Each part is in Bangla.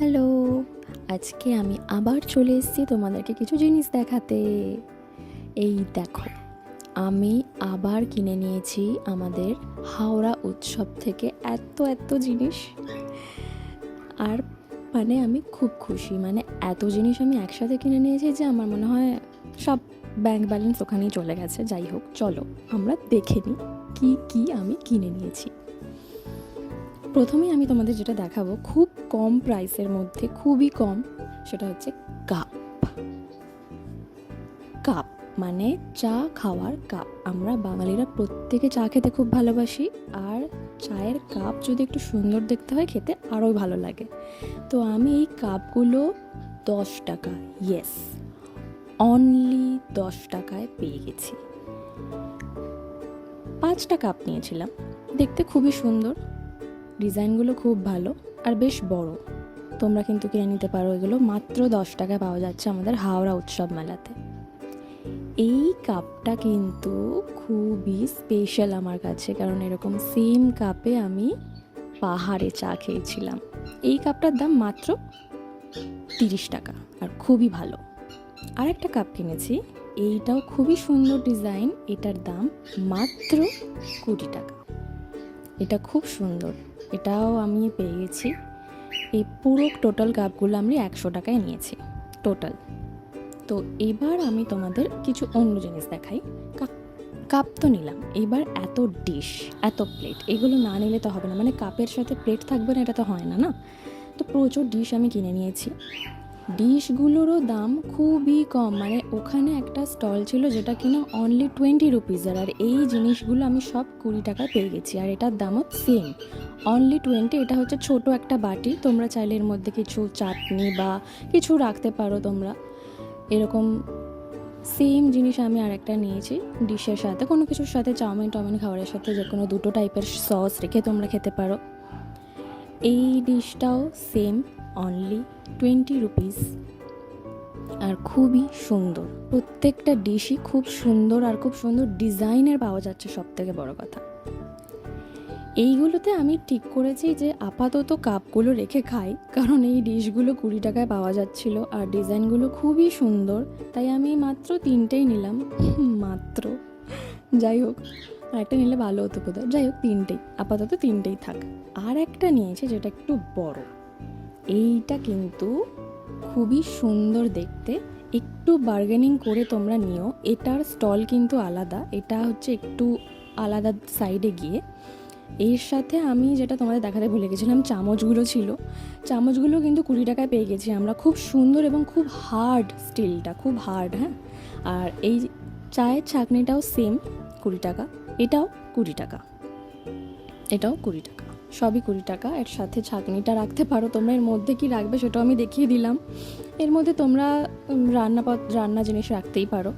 হ্যালো, আজকে আমি আবার চলে এসেছি তোমাদেরকে কিছু জিনিস দেখাতে। এই দেখো, আমি আবার কিনে নিয়েছি আমাদের হাওড়া উৎসব থেকে এত এত জিনিস। আর আমি খুব খুশি, এত জিনিস আমি একসাথে কিনে নিয়েছি যে আমার মনে হয় সব ব্যাংক ব্যালেন্স ওখানেই চলে গেছে। যাই হোক, চলো আমরা দেখে নিই কী কী আমি কিনে নিয়েছি। প্রথমেই আমি তোমাদের যেটা দেখাবো, খুব কম প্রাইসের মধ্যে, খুবই কম, সেটা হচ্ছে কাপ। কাপ মানে চা খাওয়ার কাপ। আমরা বাঙালিরা প্রত্যেকে চা খেতে খুব ভালোবাসি, আর চায়ের কাপ যদি একটু সুন্দর দেখতে হয়, খেতে আরও ভালো লাগে। তো আমি এই কাপগুলো 10 টাকা, ইয়েস, অনলি 10 টাকায় পেয়ে গেছি। 5টা কাপ নিয়েছিলাম, দেখতে খুবই সুন্দর, ডিজাইনগুলো খুব ভালো আর বেশ বড়। তোমরা কিন্তু কিনে নিতে পারো, এগুলো মাত্র 10 টাকায় পাওয়া যাচ্ছে আমাদের হাওড়া উৎসব মেলাতে। এই কাপটা কিন্তু খুবই স্পেশাল আমার কাছে, কারণ এরকম সেম কাপে আমি পাহাড়ে চা খেয়েছিলাম। এই কাপটার দাম মাত্র 30 টাকা আর খুবই ভালো। আর একটা কাপ কিনেছি, এইটাও খুবই সুন্দর ডিজাইন, এটার দাম মাত্র 20 টাকা। এটা খুব সুন্দর, এটাও আমি পেয়ে গেছি। এই পুরো টোটাল কাপগুলো আমি 100 টাকায় নিয়েছি টোটাল। তো এবার আমি তোমাদের কিছু অন্য জিনিস দেখাই। কাপ তো নিলাম, এবার এত ডিশ, এত প্লেট, এগুলো না নিলে তো হবে না, কাপের সাথে প্লেট থাকবে না, এটা তো হয় না না। তো প্রচুর ডিশ আমি কিনে নিয়েছি। ডিশগুলোরও দাম খুবই কম, ওখানে একটা স্টল ছিল যেটা কিনা অনলি 20 রুপিজের, আর এই জিনিসগুলো আমি সব 20 টাকায় পেয়ে গেছি। আর এটার দামও সেম, অনলি 20। এটা হচ্ছে ছোট একটা বাটি, তোমরা চাইলে এর মধ্যে কিছু চাটনি বা কিছু রাখতে পারো তোমরা। এরকম সেম জিনিস আমি আর একটা নিয়েছি ডিশের সাথে, কোনো কিছুর সাথে, চাউমিন খাবারের সাথে যে কোনো 2 টাইপের সস রেখে তোমরা খেতে পারো। এই ডিশটাও সেম, অনলি 20 রুপিস, আর খুবই সুন্দর। প্রত্যেকটা ডিশই খুব সুন্দর আর খুব সুন্দর ডিজাইনের পাওয়া যাচ্ছে, সব থেকে বড় কথা। এইগুলোতে আমি ঠিক করেছি যে আপাতত কাপগুলো রেখে খাই, কারণ এই ডিশগুলো 20 টাকায় পাওয়া যাচ্ছিল আর ডিজাইনগুলো খুবই সুন্দর, তাই আমি মাত্র 3টেই নিলাম। মাত্র, যাই হোক, আর একটা নিলে ভালো হতো কোথাও। যাই হোক, আপাতত 3টেই থাক। আর একটা নিয়েছি যেটা একটু বড়, এইটা কিন্তু খুবই সুন্দর দেখতে, একটু বার্গেনিং করে তোমরা নিও। এটার স্টল কিন্তু আলাদা, এটা হচ্ছে একটু আলাদা সাইডে গিয়ে। এর সাথে আমি যেটা তোমাদের দেখাতে ভুলে গেছিলাম, চামচগুলো ছিল। চামচগুলো কিন্তু 20 টাকায় পেয়ে গেছি আমরা, খুব সুন্দর এবং খুব হার্ড, স্টিলটা খুব হার্ড। হ্যাঁ, আর এই চায়ের ছাঁকনিটাও সেম 20 টাকা, এটাও 20 টাকা, এটাও 20 টাকা, সবই 20 টাকা। এর সাথে ছাঁকনিটা রাখতে পারো তোমরা, এর মধ্যে কি রাখবে সেটাও আমি দেখিয়ে দিলাম। এর মধ্যে তোমরা রান্না জিনিস রাখতেই পারো।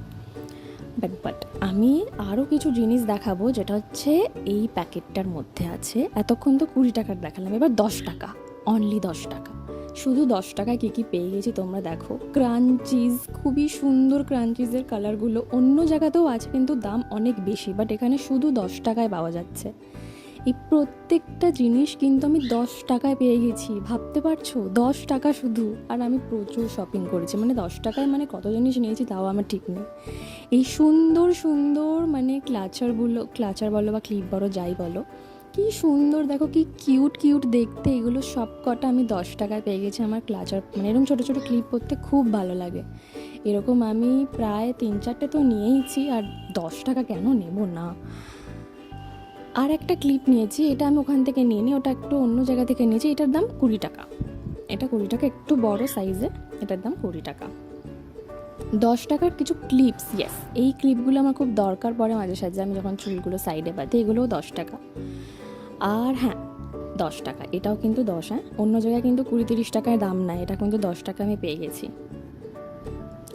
বাট আমি আরও কিছু জিনিস দেখাবো, যেটা হচ্ছে এই প্যাকেটটার মধ্যে আছে। এতক্ষণ তো 20 টাকার দেখালাম, এবার 10 টাকা, অনলি 10 টাকা। শুধু 10 টাকায় কী কী পেয়ে গেছি তোমরা দেখো। ক্রাঞ্চিজ, খুবই সুন্দর ক্রাঞ্চিজের কালারগুলো, অন্য জায়গাতেও আছে কিন্তু দাম অনেক বেশি, বাট এখানে শুধু 10 টাকায় পাওয়া যাচ্ছে। এই প্রত্যেকটা জিনিস কিন্তু আমি 10 টাকায় পেয়ে গেছি, ভাবতে পারছো? 10 টাকা শুধু। আর আমি প্রচুর শপিং করেছি, 10 টাকায় কত জিনিস নিয়েছি তাও আমার ঠিক নেই। এই সুন্দর সুন্দর ক্লাচার বলো বা ক্লিপ বলো, যাই বলো, কি সুন্দর দেখো, কি কিউট কিউট দেখতে। এগুলো সব কটা আমি 10 টাকায় পেয়ে গেছি। আমার ক্লাচার এরকম ছোটো ছোটো ক্লিপ পরতে খুব ভালো লাগে। এরকম আমি প্রায় 3-4টে তো নিয়েইছি, আর 10 টাকা কেন নেব না। আর একটা ক্লিপ নিয়েছি, এটা আমি ওখান থেকে নিইনি, ওটা একটু অন্য জায়গা থেকে নিয়েছি। এটার দাম 20 টাকা, এটা 20 টাকা, একটু বড় সাইজে, এটার দাম 20 টাকা। 10 টাকার কিছু ক্লিপস, ইয়েস, এই ক্লিপগুলো আমার খুব দরকার পড়ে মাঝে সাঝে, আমি যখন চুলগুলো সাইডে বাঁধি, এগুলোও 10 টাকা। আর হ্যাঁ, 10 টাকা, এটাও কিন্তু 10, হ্যাঁ, অন্য জায়গায় কিন্তু 20-30 টাকায় দাম নেয়, এটা কিন্তু 10 টাকা আমি পেয়ে গেছি।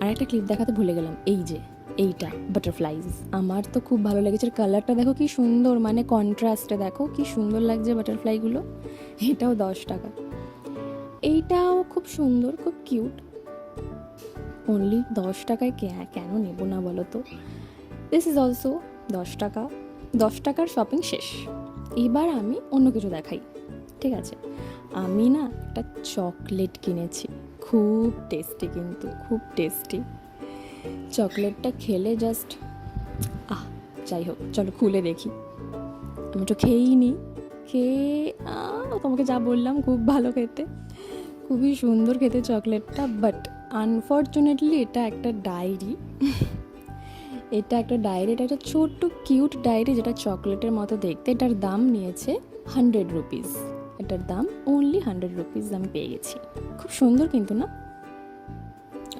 আর একটা ক্লিপ দেখাতে ভুলে গেলাম, এই যে এইটা বাটারফ্লাইজ, আমার তো খুব ভালো লেগেছে। কালারটা দেখো কি সুন্দর, কন্ট্রাস্টে দেখো কি সুন্দর লাগছে বাটারফ্লাইগুলো। এটাও 10 টাকা। এইটাও খুব সুন্দর, খুব কিউট, অনলি 10 টাকায়। কেন নেব না বলো তো। দিস ইজ অলসো 10 টাকা। 10 টাকার শপিং শেষ, এবার আমি অন্য কিছু দেখাই, ঠিক আছে? আমি না একটা চকলেট কিনেছি, খুব টেস্টি, কিন্তু খুব টেস্টি। চকলেটটা খেলে জাস্ট যাই হোক, চলো খুলে দেখি। আমি তো খেয়েই নি, খেয়ে তোমাকে যা বললাম, খুব ভালো খেতে, খুবই সুন্দর খেতে চকলেটটা। বাট আনফর্চুনেটলি এটা একটা ডায়েরি। এটা একটা ছোট্ট কিউট ডায়েরি, যেটা চকলেটের মতো দেখতে। এটার দাম নিয়েছে 100 রুপিস। এটার দাম অনলি 100 রুপিস আমি পেয়ে গেছি। খুব সুন্দর কিন্তু, না?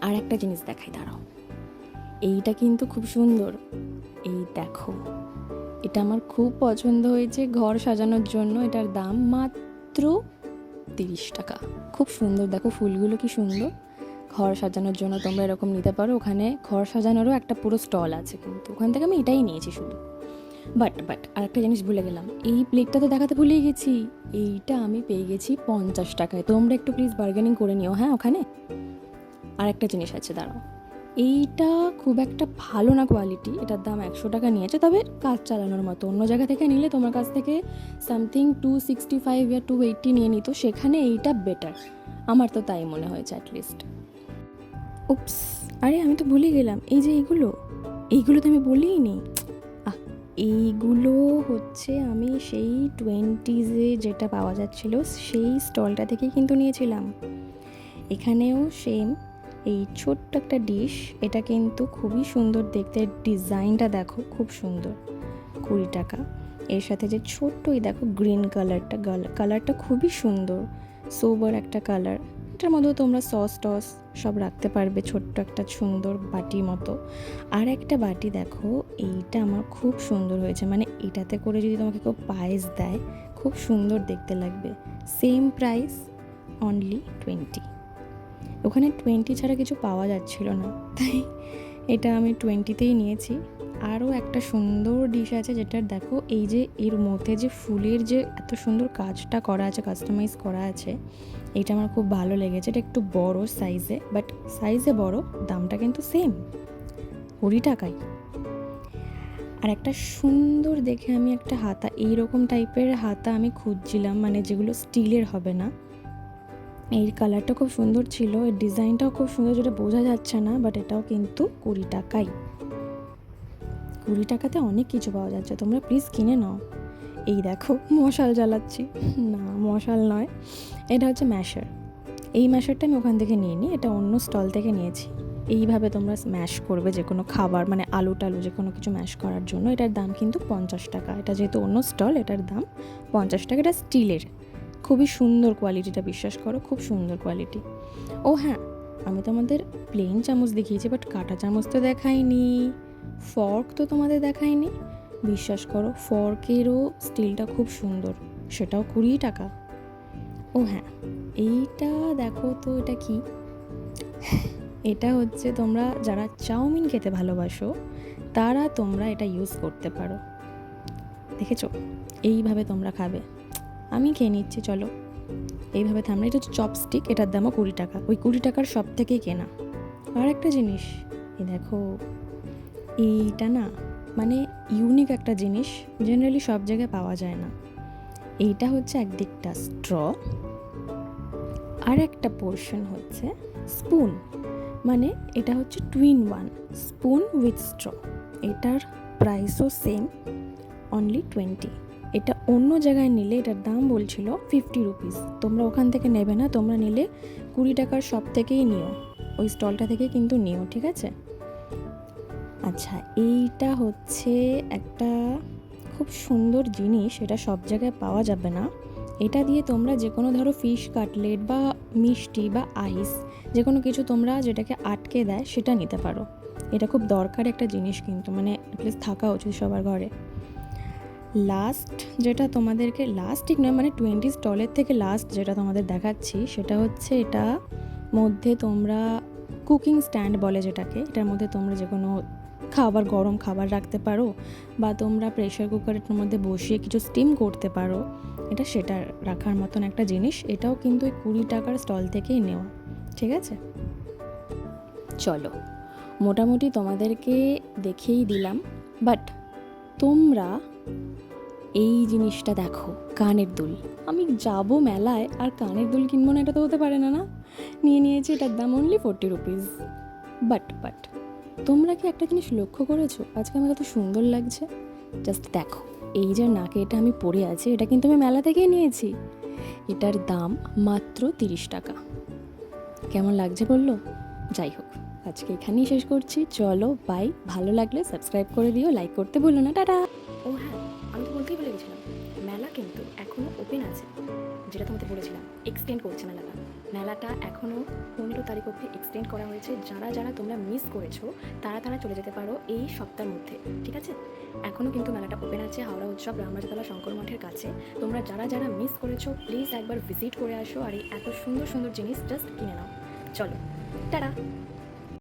আর একটা জিনিস দেখাই, দাঁড়াও। এইটা কিন্তু খুব সুন্দর, এই দেখো। এটা আমার খুব পছন্দ হয়েছে ঘর সাজানোর জন্য। এটার দাম মাত্র 30 টাকা। খুব সুন্দর, দেখো ফুলগুলো কি সুন্দর। ঘর সাজানোর জন্য তোমরা এরকম নিতে পারো। ওখানে ঘর সাজানোরও একটা পুরো স্টল আছে, কিন্তু ওখান থেকে আমি এটাই নিয়েছি শুধু। বাট আরেকটা জিনিস ভুলে গেলাম, এই প্লেটটা তো দেখাতে ভুলেই গেছি। এইটা আমি পেয়ে গেছি 50 টাকায়। তোমরা একটু প্লিজ বার্গেনিং করে নিও, হ্যাঁ, ওখানে। আর একটা জিনিস আছে, দাঁড়াও। এইটা খুব একটা ভালো না কোয়ালিটি, এটার দাম 100 টাকা নিয়েছে, তবে কাজ চালানোর মতো। অন্য জায়গা থেকে নিলে তোমার কাছ থেকে সামথিং 265 বা 280 নিয়ে নিত, সেখানে এইটা বেটার, আমার তো তাই মনে হয়েছে অ্যাটলিস্ট। উপস, আরে আমি তো ভুলে গেলাম, এই যে এইগুলো তো আমি বলিই নি। এইগুলো হচ্ছে আমি সেই 20s-এ যেটা পাওয়া যাচ্ছিল সেই স্টলটা থেকেই কিন্তু নিয়েছিলাম। এখানেও সেম, এই ছোট্ট একটা ডিশ। এটা কিন্তু খুবই সুন্দর দেখতে, ডিজাইনটা দেখো খুব সুন্দর। 20 টাকা। এর সাথে যে ছোট্ট, এই দেখো গ্রিন কালারটা খুবই সুন্দর, সোবার একটা কালার। এটার মধ্যেও তোমরা সস টস সব রাখতে পারবে, ছোট্ট একটা সুন্দর বাটি মতো। আর একটা বাটি দেখো, এইটা আমার খুব সুন্দর হয়েছে, মানে এটাতে করে যদি তোমাকে কেউ পায়েস দেয়, খুব সুন্দর দেখতে লাগবে। Same price, only 20। ওখানে 20 ছাড়া কিছু পাওয়া যাচ্ছিল না, তাই এটা আমি 20তেই নিয়েছি। আরও একটা সুন্দর ডিশ আছে, যেটার দেখো এই যে এর মধ্যে যে ফুলের যে এত সুন্দর কাজটা করা আছে, কাস্টমাইজ করা আছে, এটা আমার খুব ভালো লেগেছে। এটা একটু বড় সাইজে, বাট সাইজে বড়, দামটা কিন্তু সেম, 20 টাকাই। আর একটা সুন্দর দেখে আমি একটা হাতা, এইরকম টাইপের হাতা আমি খুঁজছিলাম, মানে যেগুলো স্টিলের হবে না। এই কালারটা খুব সুন্দর ছিল, এর ডিজাইনটাও খুব সুন্দর, যেটা বোঝা যাচ্ছে না, বাট এটাও কিন্তু 20 টাকাই। 20 টাকাতে অনেক কিছু পাওয়া যাচ্ছে, তোমরা প্লিজ কিনে নাও। এই দেখো মশাল জ্বালাচ্ছি, না মশাল নয়, এটা হচ্ছে ম্যাশার। এই ম্যাশারটা আমি ওখান থেকে নিয়ে নিই, এটা অন্য স্টল থেকে নিয়েছি। এইভাবে তোমরা ম্যাশ করবে যে কোনো খাবার, মানে আলু টালু যে কোনো কিছু ম্যাশ করার জন্য। এটার দাম কিন্তু 50 টাকা। এটা যেহেতু অন্য স্টল, এটার দাম 50 টাকা। এটা স্টিলের, খুবই সুন্দর কোয়ালিটিটা, বিশ্বাস করো খুব সুন্দর কোয়ালিটি। ও হ্যাঁ, আমি তোমাদের প্লেন চামচ দেখিয়েছি, বাট কাঁটা চামচ তো দেখাইনি, ফর্ক তো তোমাদের দেখাইনি। বিশ্বাস করো, ফর্কেরও স্টিলটা খুব সুন্দর, সেটাও 20 টাকা। ও হ্যাঁ, এইটা দেখো তো, এটা কি? এটা হচ্ছে, তোমরা যারা চাউমিন খেতে ভালোবাসো তারা তোমরা এটা ইউজ করতে পারো। দেখেছো, এইভাবে তোমরা খাবে। আমি খেয়ে নিচ্ছি, চলো এইভাবে থামলে। এটা হচ্ছে চপস্টিক, এটার দামও 20 টাকা, ওই 20 টাকার সব থেকেই কেনা। আর একটা জিনিস, এই দেখো, এইটা না মানে ইউনিক একটা জিনিস, জেনারেলি সব জায়গায় পাওয়া যায় না। এইটা হচ্ছে একদিকটা স্ট্র, আর একটা পোর্শন হচ্ছে স্পুন, মানে এটা হচ্ছে 2 in 1 স্পুন উইথ স্ট্র। এটার প্রাইসও সেম, অনলি 20। এটা অন্য জায়গায় নিলে এটার দাম বলছিল 50 রুপিস। তোমরা ওখান থেকে নেবে না, তোমরা নিলে 20 টাকার সব থেকেই নিও, ওই স্টলটা থেকে কিন্তু নিও, ঠিক আছে? আচ্ছা, এইটা হচ্ছে একটা খুব সুন্দর জিনিস, এটা সব জায়গায় পাওয়া যাবে না। এটা দিয়ে তোমরা যে কোনো, ধরো ফিশ কাটলেট বা মিষ্টি বা আইস, যে কোনো কিছু তোমরা যেটাকে আটকে দেয় সেটা নিতে পারো। এটা খুব দরকার একটা জিনিস, কিন্তু মানে অ্যাটলিস্ট থাকা উচিত সবার ঘরে। লাস্ট যেটা তোমাদেরকে, লাস্ট ঠিক নয়, মানে 20 স্টলের থেকে লাস্ট যেটা তোমাদের দেখাচ্ছি, সেটা হচ্ছে এটা মধ্যে তোমরা কুকিং স্ট্যান্ড বলে যেটাকে, এটার মধ্যে তোমরা যে কোনো খাবার, গরম খাবার রাখতে পারো, বা তোমরা প্রেশার কুকারের মধ্যে বসিয়ে কিছু স্টিম করতে পারো। এটা সেটা রাখার মতন একটা জিনিস। এটাও কিন্তু ওই 20 টাকার স্টল থেকেই নেওয়া, ঠিক আছে? চলো, মোটামুটি তোমাদেরকে দেখেই দিলাম, বাট তোমরা এই জিনিসটা দেখো, কানের দুল। আমি যাব মেলায় আর কানের দুল কিনবো না, এটা তো হতে পারে না না। নিয়ে নিয়েছি, এটার দাম অনলি 40 রুপিস। বাট তোমরা কি একটা জিনিস লক্ষ্য করেছো আজকে আমার কত সুন্দর লাগছে? জাস্ট দেখো, এই যে নাকে এটা আমি পরে আছি, এটা কিন্তু আমি মেলা থেকেই নিয়েছি। এটার দাম মাত্র 30 টাকা। কেমন লাগছে বললো? যাই হোক, আজকে এখানেই শেষ করছি। চলো বাই। ভালো লাগলে সাবস্ক্রাইব করে দিও, লাইক করতে ভুলো না। টাটা। ও হ্যাঁ, আমি তো বলতেই ভুলে গেছিলাম, মেলা কিন্তু এখনও ওপেন আছে। যেটা তোমাদের বলেছিলাম, এক্সটেন্ড করছে মেলাটা এখনও 15 তারিখ অবধি এক্সটেন্ড করা হয়েছে। যারা যারা তোমরা মিস করেছো তারা চলে যেতে পারো এই সপ্তাহের মধ্যে, ঠিক আছে? এখনও কিন্তু মেলাটা ওপেন আছে হাওড়া উৎসব রামরাজতলা শঙ্কর মঠের কাছে। তোমরা যারা যারা মিস করেছো প্লিজ একবার ভিজিট করে আসো, আর এই এত সুন্দর সুন্দর জিনিস জাস্ট কিনে নাও। চলো, টাটা।